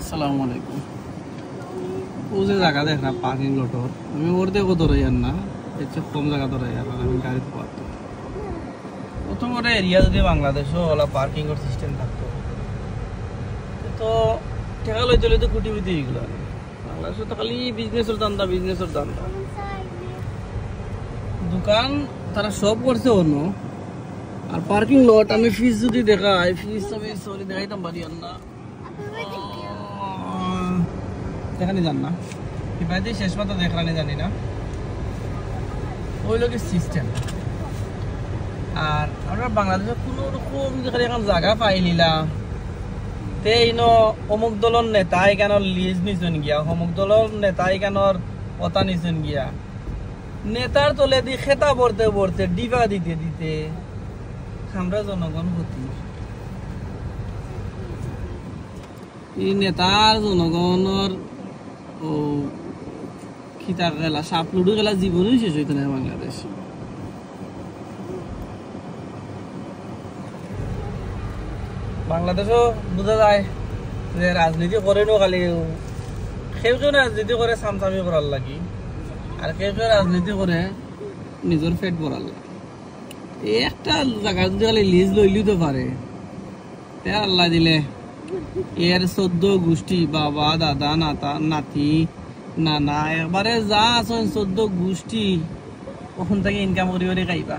আসসালামু আলাইকুম। ও যে জায়গা দেখ না পার্কিং লটর, আমি ওর দেখো ধরে যান না, এর চেয়ে কম জায়গা ধরে যান আমি গাড়িতে পারতো। প্রথম ওটা এরিয়া যদি বাংলাদেশও ওলা পার্কিং সিস্টেম থাকতো তো ঠেকা লই চলে তো কুটি বিটি এগুলো। বাংলাদেশে তো খালি বিজনেসের দান্দা দোকান তারা সব করছে অন্য। আর পার্কিং লট আমি ফিস যদি দেখাই, ফিস আমি সরি দেখাইতাম পারি না, দেখানি জান না কি শেষ পাতা দেখানি জানি না, ওই লোকের সিস্টেম। আর আমরা বাংলাদেশে কোনো রকম যেখানে এখন জায়গা পাইলিলা তে ইনো অমুক দলের নেতা এখানোর লিজ নিছেন গিয়া, অমুক দলের নেতা এখানোর পতা নিছেন গিয়া, নেতার তলে দি খেতা ভরতে ভরতে ডিবা দিতে দিতে আমরা জনগণ হতি। এই নেতার জনগণের ও খিতা খেলা সাপ লুডু খেলা জীবনই শেষ হইতো না বাংলাদেশ। বাংলাদেশও বোঝা যায় যে রাজনীতি করে নো খালি কেউ কেউ রাজনীতি করে সামসামি করার লাগি, আর কেউ কেউ রাজনীতি করে নিজের পেট ভরার লাগে। এই একটা জায়গা যদি খালি লিজ লইলেও তো পারে, তে আল্লাহ দিলে এর 14 গোষ্ঠী বাবা দাদা নাতা নাতি নানা একবারে যা আছেন 14 গোষ্ঠী ওখান থেকে ইনকাম করি খাইবা।